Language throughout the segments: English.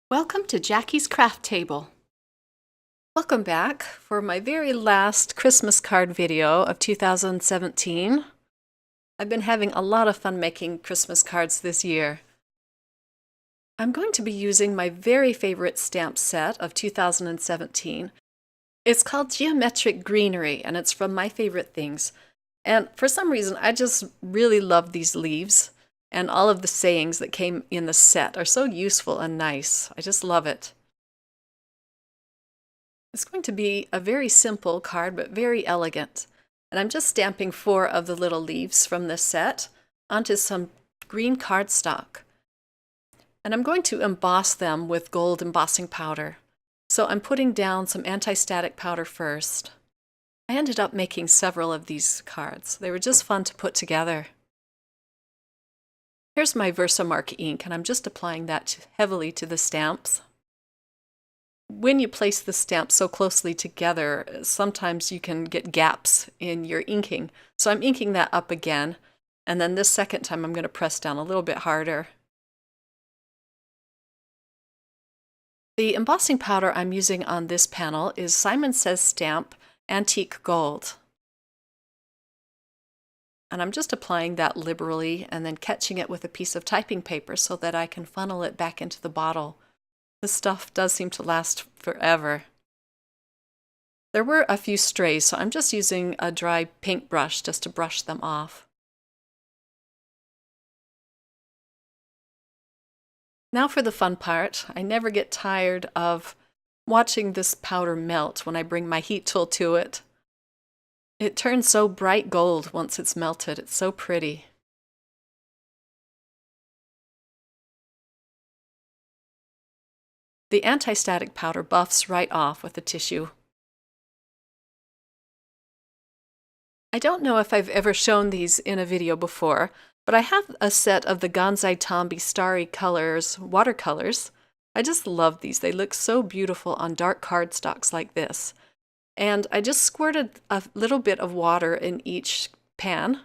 Welcome to Jackie's Craft Table. Welcome back for my very last Christmas card video of 2017. I've been having a lot of fun making Christmas cards this year. I'm going to be using my very favorite stamp set of 2017. It's called Geometric Greenery, and it's from My Favorite Things. And for some reason, I just really love these leaves. And all of the sayings that came in the set are so useful and nice. I just love it. It's going to be a very simple card, but very elegant. And I'm just stamping 4 of the little leaves from this set onto some green cardstock. And I'm going to emboss them with gold embossing powder. So I'm putting down some anti-static powder first. I ended up making several of these cards. They were just fun to put together. Here's my Versamark ink, and I'm just applying that heavily to the stamps. When you place the stamps so closely together, sometimes you can get gaps in your inking. So I'm inking that up again, and then this second time I'm going to press down a little bit harder. The embossing powder I'm using on this panel is Simon Says Stamp Antique Gold. And I'm just applying that liberally and then catching it with a piece of typing paper so that I can funnel it back into the bottle. This stuff does seem to last forever. There were a few strays, so I'm just using a dry paintbrush just to brush them off. Now for the fun part. I never get tired of watching this powder melt when I bring my heat tool to it. It turns so bright gold once it's melted. It's so pretty. The anti-static powder buffs right off with the tissue. I don't know if I've ever shown these in a video before, but I have a set of the Gansai Tambi Starry colors, watercolors. I just love these. They look so beautiful on dark cardstocks like this. And I just squirted a little bit of water in each pan.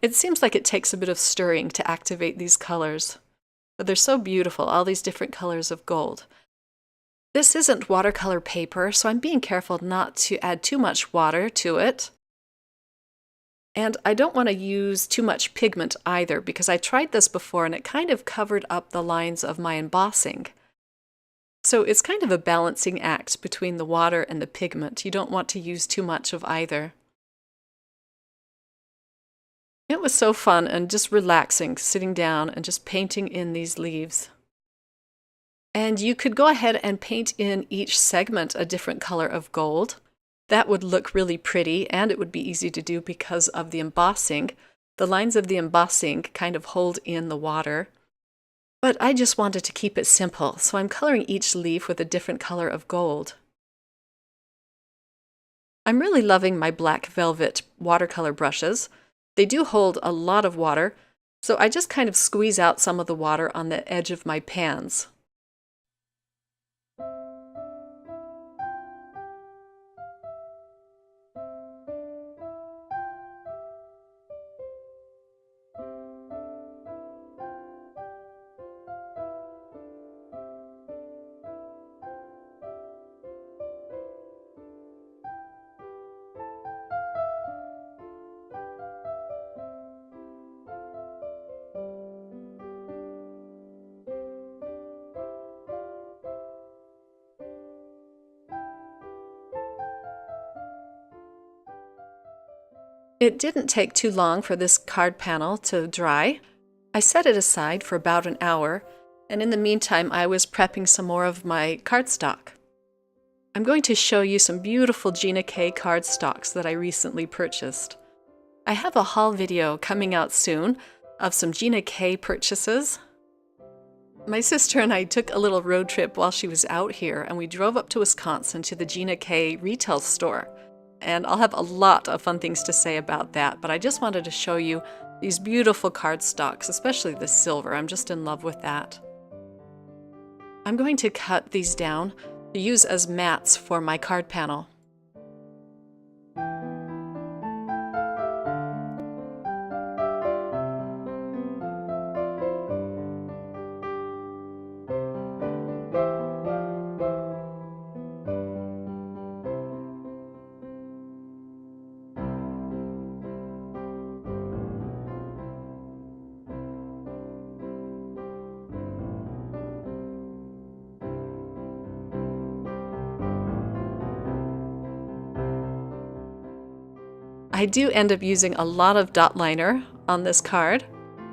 It seems like it takes a bit of stirring to activate these colors, but they're so beautiful, all these different colors of gold. This isn't watercolor paper, so I'm being careful not to add too much water to it. And I don't want to use too much pigment either, because I tried this before and it kind of covered up the lines of my embossing. So it's kind of a balancing act between the water and the pigment. You don't want to use too much of either. It was so fun and just relaxing, sitting down and just painting in these leaves. And you could go ahead and paint in each segment a different color of gold. That would look really pretty, and it would be easy to do because of the embossing. The lines of the embossing kind of hold in the water. But I just wanted to keep it simple, so I'm coloring each leaf with a different color of gold. I'm really loving my black velvet watercolor brushes. They do hold a lot of water, so I just kind of squeeze out some of the water on the edge of my pans. It didn't take too long for this card panel to dry. I set it aside for about an hour, and in the meantime I was prepping some more of my cardstock. I'm going to show you some beautiful Gina K cardstocks that I recently purchased. I have a haul video coming out soon of some Gina K purchases. My sister and I took a little road trip while she was out here, and we drove up to Wisconsin to the Gina K retail store. And I'll have a lot of fun things to say about that, but I just wanted to show you these beautiful cardstocks, especially the silver. I'm just in love with that. I'm going to cut these down to use as mats for my card panel. I do end up using a lot of dot liner on this card,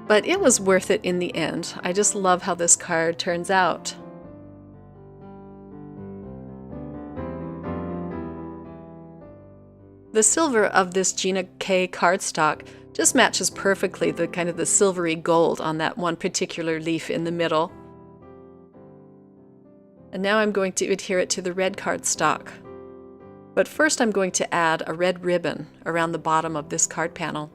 but it was worth it in the end. I just love how this card turns out. The silver of this Gina K cardstock just matches perfectly the kind of the silvery gold on that one particular leaf in the middle. And now I'm going to adhere it to the red cardstock. But first I'm going to add a red ribbon around the bottom of this card panel.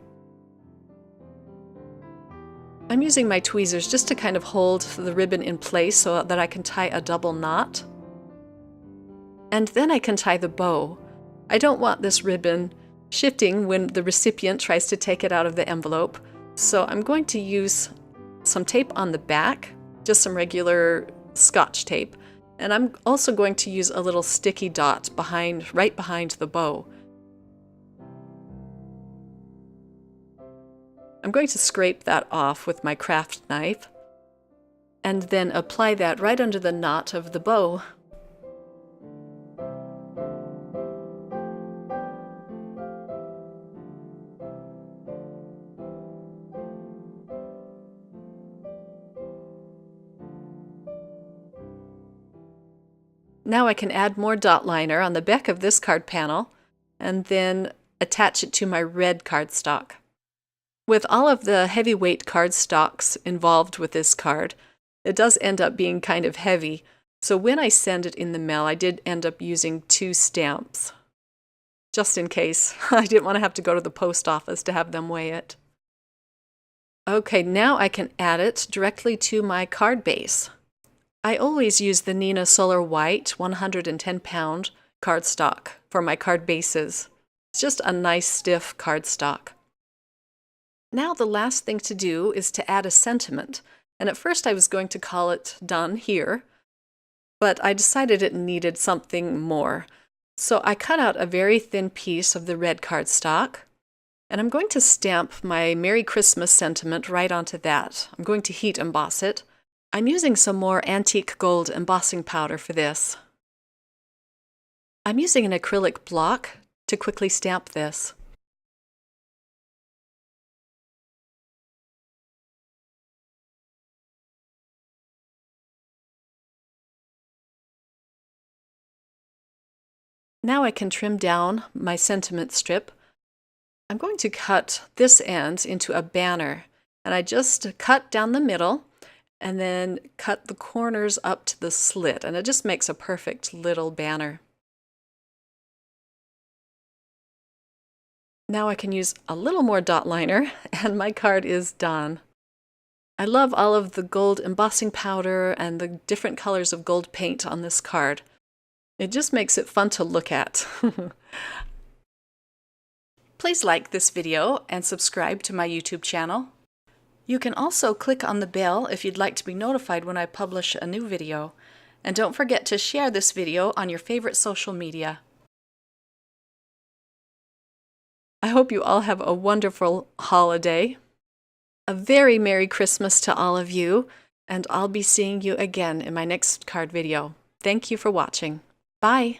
I'm using my tweezers just to kind of hold the ribbon in place so that I can tie a double knot. And then I can tie the bow. I don't want this ribbon shifting when the recipient tries to take it out of the envelope, so I'm going to use some tape on the back, just some regular Scotch tape, and I'm also going to use a little sticky dot right behind the bow. I'm going to scrape that off with my craft knife and then apply that right under the knot of the bow. Now I can add more dot liner on the back of this card panel and then attach it to my red cardstock. With all of the heavyweight cardstocks involved with this card, it does end up being kind of heavy, so when I send it in the mail, I did end up using 2 stamps, just in case. I didn't want to have to go to the post office to have them weigh it. Okay, now I can add it directly to my card base. I always use the Neenah Solar White 110-pound cardstock for my card bases. It's just a nice stiff cardstock. Now the last thing to do is to add a sentiment, and at first I was going to call it Done Here, but I decided it needed something more. So I cut out a very thin piece of the red cardstock, and I'm going to stamp my Merry Christmas sentiment right onto that. I'm going to heat emboss it. I'm using some more antique gold embossing powder for this. I'm using an acrylic block to quickly stamp this. Now I can trim down my sentiment strip. I'm going to cut this end into a banner, and I just cut down the middle and then cut the corners up to the slit, and it just makes a perfect little banner. Now I can use a little more dot liner, and my card is done. I love all of the gold embossing powder and the different colors of gold paint on this card. It just makes it fun to look at. Please like this video and subscribe to my YouTube channel. You can also click on the bell if you'd like to be notified when I publish a new video. And don't forget to share this video on your favorite social media. I hope you all have a wonderful holiday. A very Merry Christmas to all of you, and I'll be seeing you again in my next card video. Thank you for watching. Bye!